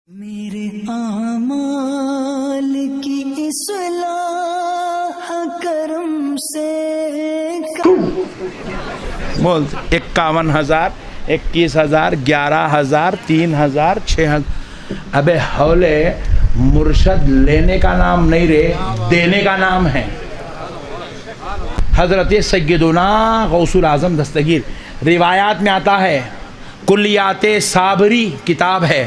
मेरे आमाल की इस्लाह करम से बोल 51,000, 21,000, 11,000, 3,000, 6,000। अबे हौले मुर्शद लेने का नाम नहीं रे, देने का नाम है। हजरत सैयदुना गौसुल आजम दस्तगीर रिवायात में आता है, कुल्लियात साबरी किताब है,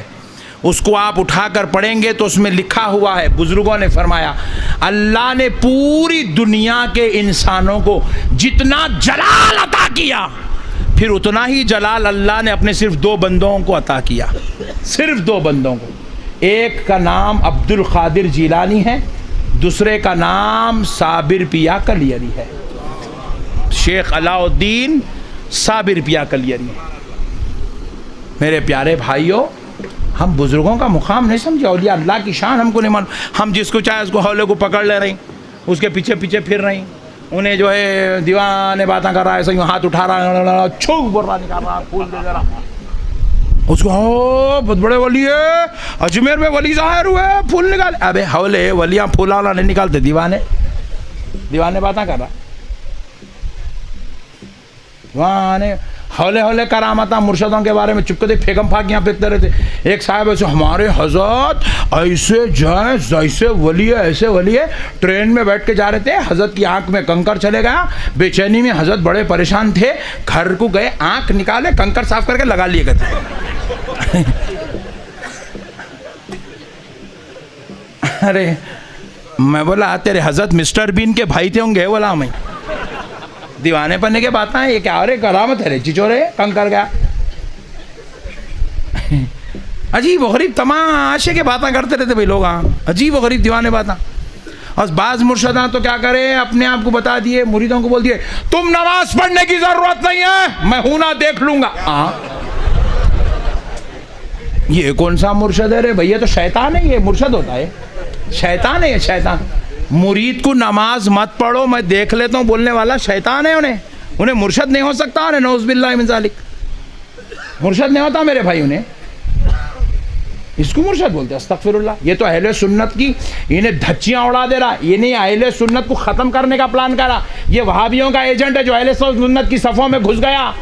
उसको आप उठाकर पढ़ेंगे तो उसमें लिखा हुआ है, बुजुर्गों ने फरमाया अल्लाह ने पूरी दुनिया के इंसानों को जितना जलाल अता किया, फिर उतना ही जलाल अल्लाह ने अपने सिर्फ दो बंदों को अता किया, सिर्फ दो बंदों को। एक का नाम अब्दुल कादिर जिलानी है, दूसरे का नाम साबिर पिया कलियरी है, शेख अलाउद्दीन साबिर पिया कलियरी। मेरे प्यारे भाइयों, हम बुजुर्गों का मुकाम नहीं समझे, औलिया अल्लाह की शान हमको नहीं मालूम। हम जिसको चाहे उसको हौले को पकड़ ले रही, उसके पीछे पीछे फिर रही, उन्हें जो है दीवाने बातें कर रहा है, सही हाथ उठा रहा, छू बोल रहा, निकाल रहा, फूल दे रहा उसको, हो बहुत बड़े वली है, अजमेर में वली ज़ाहिर हुए, फूल निकाले। अबे हौले वलियाँ फूल वाला नहीं निकालते, दीवाने दीवाने बातें कर रहा, दीवाने हौले हौले करामाता मुर्शदों के बारे में चुपके फेंकम फाकियाँ फेंकते रहते। एक साहब ऐसे, हमारे हजरत ऐसे जाए जैसे वली है ऐसे वली है, ट्रेन में बैठ के जा रहे थे, हजरत की आंख में कंकर चले गया, बेचैनी में हजरत बड़े परेशान थे, घर को गए, आंख निकाले, कंकर साफ करके लगा लिए गए। अरे मैं बोला तेरे हजरत मिस्टर बीन के भाई थे होंगे, बोला मैं दीवाने पन्ने के बात है, ये क्या हो रहे करामत है रे चिचोरे, कंकर गया। अजीब गरीब तमाशे के बातें करते रहते भाई लोग, अजीब गरीब दीवाने बातें। और बाज मुर्शदा तो क्या करे, अपने आप को बता दिए, मुरीदों को बोल दिए तुम नमाज पढ़ने की जरूरत नहीं है, मैं हूं ना देख लूंगा। ये कौन सा मुर्शद है रे भैया, तो शैतान है, ये मुर्शद होता है, शैतान है ये, शैतान। मुरीद को नमाज मत पढ़ो मैं देख लेता हूँ बोलने वाला शैतान है, उन्हें मुर्शद नहीं हो सकता, उन्हें नौज़ुबिल्लाह मिन ज़ालिक मुर्शद नहीं होता मेरे भाई, उन्हें इसको मुर्शद बोलते हैं, अस्तगफिरुल्लाह। ये तो अहले सुन्नत की इन्हें धच्चियाँ उड़ा दे रहा, ये नहीं अहले सुन्नत को ख़त्म करने का प्लान करा, ये वहाबियों का एजेंट है जो अहले सुन्नत की सफ़ों में घुस गया,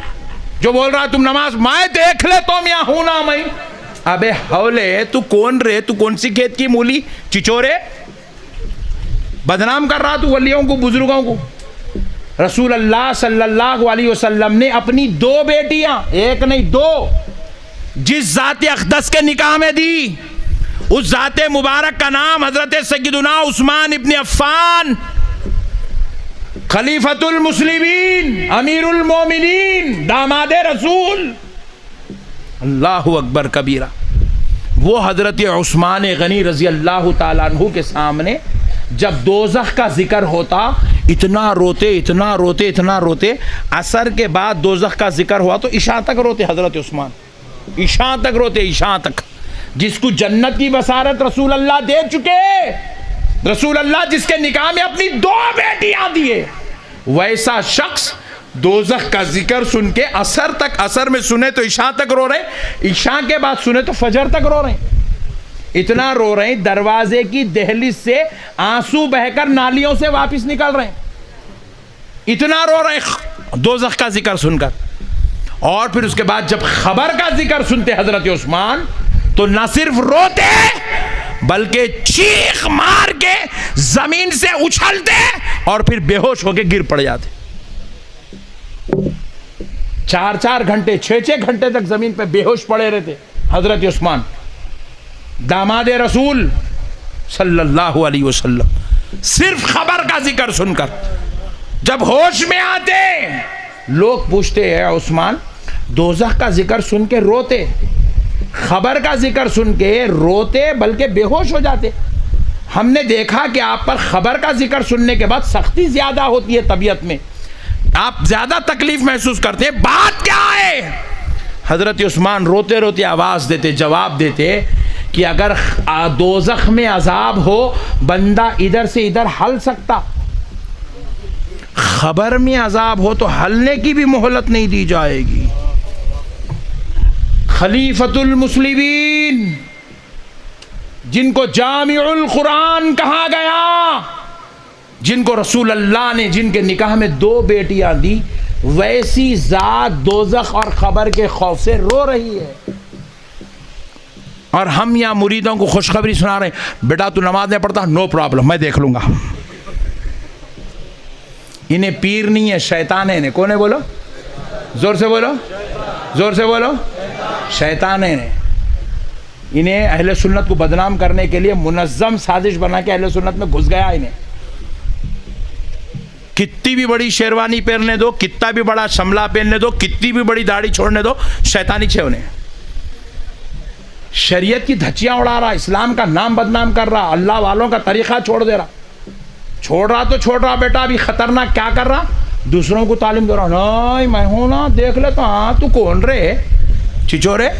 जो बोल रहा है तुम नमाज मैं देख लेता हूँ, यहाँ हूँ ना मैं। अबे हौले तू कौन रे, तू कौन सी खेत की मूली चिचोरे, बदनाम कर रहा तू वलियों को, बुजुर्गों को। रसूल अल्लाह सल्लल्लाहु अलैहि वसल्लम ने अपनी दो बेटियां, एक नहीं दो, जिस जाते अक़दस के निकाह में दी, उस जाते मुबारक का नाम हजरत सय्यदुना उस्मान इब्न अफ़्फ़ान खलीफतुल मुस्लिमीन अमीरुल मोमिनीन दामादे रसूल, अल्लाहु अकबर कबीरा। वो हजरत उस्मान गनी रजी अल्लाह ताला अन्हु के सामने जब दोज़ख का जिक्र होता, इतना रोते इतना रोते इतना रोते, असर के बाद दोज़ख का जिक्र हुआ तो इशा तक रोते हजरत उस्मान, इशा तक रोते, इशा तक। जिसको जन्नत की बसारत रसूल अल्लाह दे चुके, रसूल अल्लाह जिसके निकाह में अपनी दो बेटियां दिए, वैसा शख्स दोज़ख का जिक्र सुन के असर तक, असर में सुने तो इशा तक रो रहे, इशा के बाद सुने तो फजर तक रो रहे, इतना रो रहे हैं दरवाजे की दहलीज से आंसू बहकर नालियों से वापस निकल रहे हैं, इतना रो रहे हैं दोज़ख का जिक्र सुनकर। और फिर उसके बाद जब खबर का जिक्र सुनते हजरत उस्मान तो न सिर्फ रोते बल्कि चीख मार के जमीन से उछलते और फिर बेहोश होकर गिर पड़ जाते। 4-4 घंटे 6-6 घंटे तक जमीन पे बेहोश पड़े रहते हजरत उस्मान दामादे रसूल सल्लल्लाहु अलैहि वसल्लम, सिर्फ खबर का जिक्र सुनकर। जब होश में आते लोग पूछते हैं उस्मान दोज़ख का जिक्र सुन के रोते, खबर का जिक्र सुन के रोते बल्कि बेहोश हो जाते। हमने देखा कि आप पर खबर का जिक्र सुनने के बाद सख्ती ज्यादा होती है तबीयत में, आप ज्यादा तकलीफ महसूस करते हैं, बात क्या है? हजरत उस्मान रोते रोते आवाज देते, जवाब देते कि अगर दोज़ख में अजाब हो बंदा इधर से इधर हल सकता, खबर में अजाब हो तो हलने की भी मोहलत नहीं दी जाएगी। खलीफतुल मुस्लिमीन जिनको जामिउल कुरान कहा गया, जिनको रसूल अल्लाह ने जिनके निकाह में 2 बेटियां दी, वैसी जात दोज़ख और खबर के खौफ से रो रही है। और हम यहाँ मुरीदों को खुशखबरी सुना रहे हैं, बेटा तू नमाज नहीं पढ़ता, नो प्रॉब्लम, मैं देख लूंगा। इन्हें पीर नहीं है, शैतान है। इन्हें कौन है? बोलो, जोर से बोलो, जोर से बोलो। शैतान है इन्हें। इन्हें अहले सुन्नत को बदनाम करने के लिए मुनज़्ज़म साजिश बना के अहले सुन्नत में घुस गया। इन्हें कितनी भी बड़ी शेरवानी पहनने दो, कितना भी बड़ा शमला पहनने दो, कितनी भी बड़ी दाढ़ी छोड़ने दो, शैतानी छे उन्हें। शरीयत की धज्जियां उड़ा रहा, इस्लाम का नाम बदनाम कर रहा, अल्लाह वालों का तरीका छोड़ दे रहा। छोड़ रहा तो छोड़ रहा बेटा, अभी खतरनाक क्या कर रहा, दूसरों को तालीम दे रहा। नहीं मैं हूं ना, देख ले तो। हाँ तू कौन रे चिचोरे?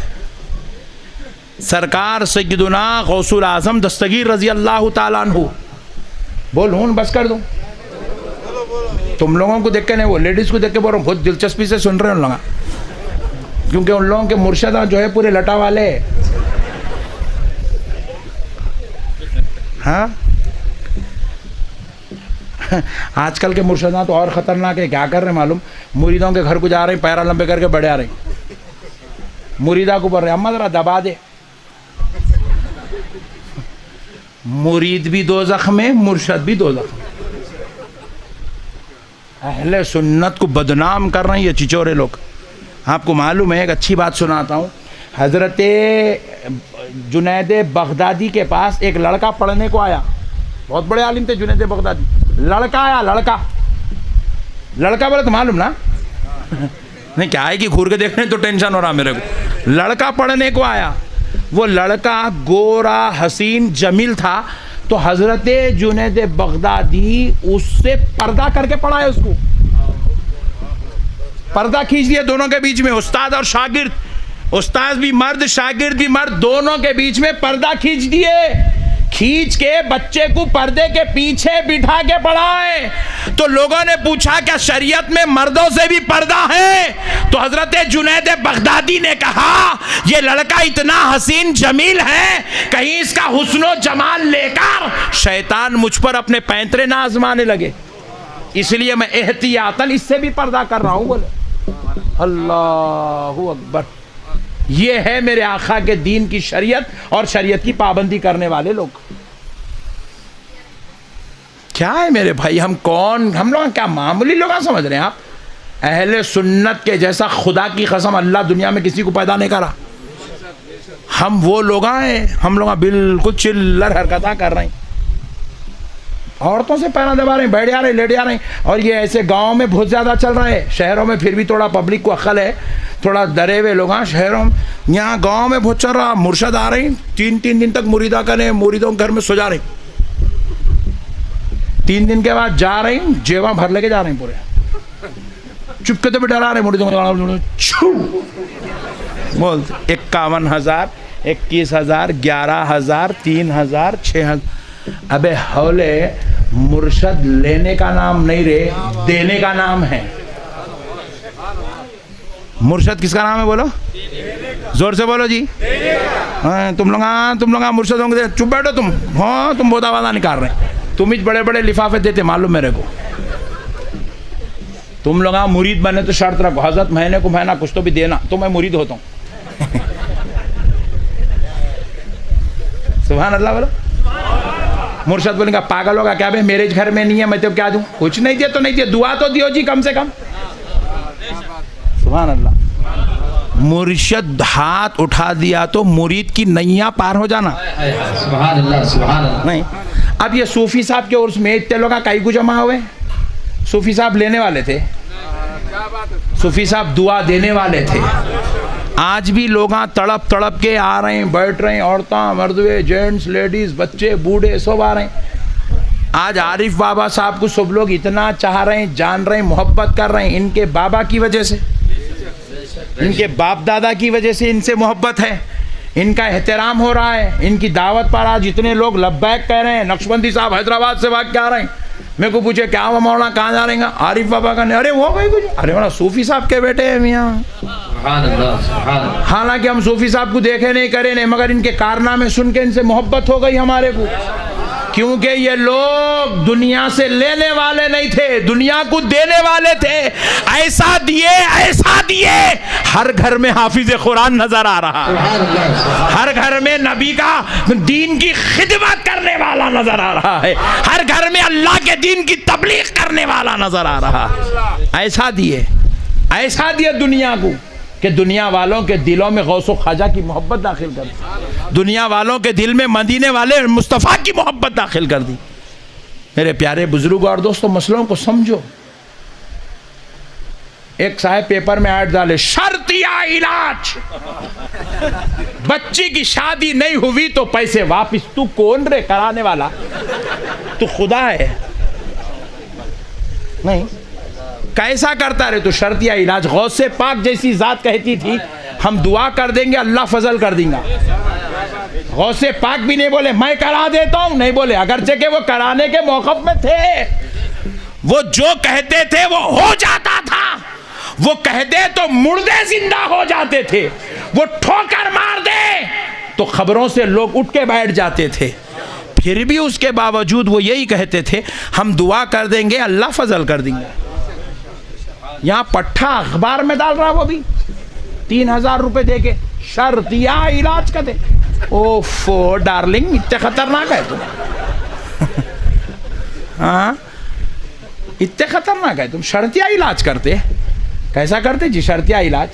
सरकार सैयदुना गौसुल आजम दस्तगीर रजी अल्लाह ताला अन्हु, बोल हूं बस कर दूं। तुम लोगों को देख के नहीं, वो लेडीज को देख के बोल रहा हूँ, बहुत दिलचस्पी से सुन रहे हैं उन लोग, क्योंकि उन लोगों के मुर्शदा जो है पूरे लटा वाले। हाँ आजकल के मुर्शदा तो और खतरनाक है। क्या कर रहे हैं मालूम? मुरीदों के घर को जा रहे हैं, पैरा लंबे करके बढ़े आ रहे हैं, मुरीदा को बोल रहे अम्मा जरा दबा दे। मुरीद भी दोज़ख में, मुर्शद भी दोज़ख में। अहले सुन्नत को बदनाम कर रहे हैं ये चिचोरे लोग। आपको मालूम है, एक अच्छी बात सुनाता हूँ। हज़रत जुनैद बगदादी के पास एक लड़का पढ़ने को आया, बहुत बड़े आलिम थे जुनैद बगदादी। लड़का आया, लड़का बोले तो मालूम ना नहीं क्या है कि घूर के देखने तो टेंशन हो रहा मेरे को। लड़का पढ़ने को आया, वो लड़का गोरा हसीन जमील था, तो हजरत जुनैद बगदादी उससे पर्दा करके पढ़ाए, उसको पर्दा खींच दिया दोनों के बीच में, उस्ताद और शागिर्द, उस्ताद भी मर्द शागिर्द भी मर्द, दोनों के बीच में पर्दा खींच दिए। खींच के बच्चे को पर्दे के पीछे बिठा के पढ़ाए। तो लोगों ने पूछा क्या शरीयत में मर्दों से भी पर्दा है? तो हजरत जुनैद बगदादी ने कहा ये लड़का इतना हसीन जमील है, कहीं इसका हुस्नो जमाल लेकर शैतान मुझ पर अपने पैंतरे ना आजमाने लगे, इसलिए मैं एहतियातन इससे भी पर्दा कर रहा हूं। बोले अल्लाहु अकबर। ये है मेरे आका के दीन की शरीयत और शरीयत की पाबंदी करने वाले लोग। क्या है मेरे भाई, हम कौन, हम लोग क्या मामूली लोग समझ रहे हैं आप? अहले सुन्नत के जैसा खुदा की कसम अल्लाह दुनिया में किसी को पैदा नहीं करा। हम वो लोग हैं, हम लोग बिल्कुल चिल्लर हरकतें कर रहे हैं, औरतों से पैरा दबा रहे हैं, बैठ जा रहे हैं, लेट जा रहे हैं। और ये ऐसे गाँव में बहुत ज़्यादा चल रहा है, शहरों में फिर भी थोड़ा पब्लिक को अक्ल है, थोड़ा डरे हुए लोग। हाँ शहरों में, यहाँ गाँव में बहुत चल रहा। मुर्शद आ रहे हैं, 3 दिन तक मुरीदा करे, मुरीदों के घर में सो जा रहे, 3 दिन के बाद जा रहे हैं, जेवा भर लेके जा रहे हैं पूरे, चुपके तो भी डरा रहे मुरीदों को। बोल 51,000, 21,000, 11,000, 3,000, 6,000। अबे हौले, मुर्शद लेने का नाम नहीं रे, देने का नाम है। मुर्शद किसका नाम है बोलो, जोर से बोलो जी। तुम लोग मुर्शद होंगे, चुप बैठो तुम। हाँ तुम बहुत आवाज़ निकाल रहे हैं, तुम ही बड़े बड़े लिफाफे देते मालूम मेरे को। तुम लोग मुरीद बने तो शर्त रखो, हजरत महीने को महीना कुछ तो भी देना, तो मैं मुरीद होता हूँ। सुभान अल्लाह बोलो। मुर्शद बोलेगा पागल होगा क्या भाई, मेरे घर में नहीं है, मैं तो क्या दूं? कुछ नहीं दिया तो नहीं दिया, दुआ तो दियो जी कम से कम। सुभान अल्लाह। मुर्शद हाथ उठा दिया तो मुरीद की नैया पार हो जाना। सुभान अल्लाह, सुभान अल्लाह। नहीं, अब ये सूफी साहब के उर्स में इतने लोग कई को जमा हुए। सूफी साहब लेने वाले थे, सूफी साहब दुआ देने वाले थे। आज भी लोग तड़प तड़प के आ रहे हैं, बैठ रहे हैं, औरतें मर्दवे, जेंट्स लेडीज, बच्चे बूढ़े सब आ रहे हैं। आज आरिफ बाबा साहब को सब लोग इतना चाह रहे हैं, जान रहे हैं, मोहब्बत कर रहे हैं, इनके बाबा की वजह से, इनके बाप दादा की वजह से इनसे मोहब्बत है, इनका एहतराम हो रहा है। इनकी दावत पर आज इतने लोग लब्बैक कह रहे हैं। नक्शबंदी साहब हैदराबाद से भाग के आ रहे हैं, मेरे को पूछे क्या हुआ मौलाना, कहाँ जा रहे हैं? आरिफ बाबा का नहीं। अरे वो भाई कुछ, अरे मौलाना सूफी साहब के बेटे हैं मियाँ। हालांकि हम सूफी साहब को देखे नहीं, करे नहीं, मगर इनके कारनामे सुन के इनसे मोहब्बत हो गई हमारे को, क्योंकि ये लोग दुनिया से लेने वाले नहीं थे, दुनिया को देने वाले थे। ऐसा दिए हर घर में हाफिज कुरान नजर आ रहा है, हर घर में नबी का दीन की खिदमत करने वाला नजर आ रहा है, हर घर में अल्लाह के दीन की तबलीग करने वाला नजर आ रहा है। ऐसा दिए दुनिया को कि दुनिया वालों के दिलों में गौसो ख्वाजा की मोहब्बत दाखिल कर दी, दुनिया वालों के दिल में मदीने वाले मुस्तफ़ा की मोहब्बत दाखिल कर दी। मेरे प्यारे बुजुर्ग और दोस्तों, मसलों को समझो। एक साहब पेपर में ऐड डाले, शर्तिया इलाज, बच्ची की शादी नहीं हुई तो पैसे वापिस। तू कौन रे कराने वाला? तू खुदा है? नहीं, कैसा करता रे तू? शर्तिया इलाज। गौसे पाक जैसी जात कहती थी हम दुआ कर देंगे अल्लाह फजल कर देगा। गौसे पाक भी नहीं बोले मैं करा देता हूं, नहीं बोले, अगरचे के वो कराने के मौकफ में थे। वो जो कहते थे वो हो जाता था, वो कह दे तो मुर्दे जिंदा हो जाते थे, वो ठोकर मार दे तो खबरों से लोग उठ के बैठ जाते थे। फिर भी उसके बावजूद वो यही कहते थे हम दुआ कर देंगे अल्लाह फजल कर देंगे। यहाँ पट्टा अखबार में डाल रहा, वो भी 3000 रुपए दे के शर्तिया इलाज कर दे। ओफो डार्लिंग, इतने खतरनाक है तुम। हाँ, इतने खतरनाक है तुम, शर्तिया इलाज करते। कैसा करते जी शर्तिया इलाज?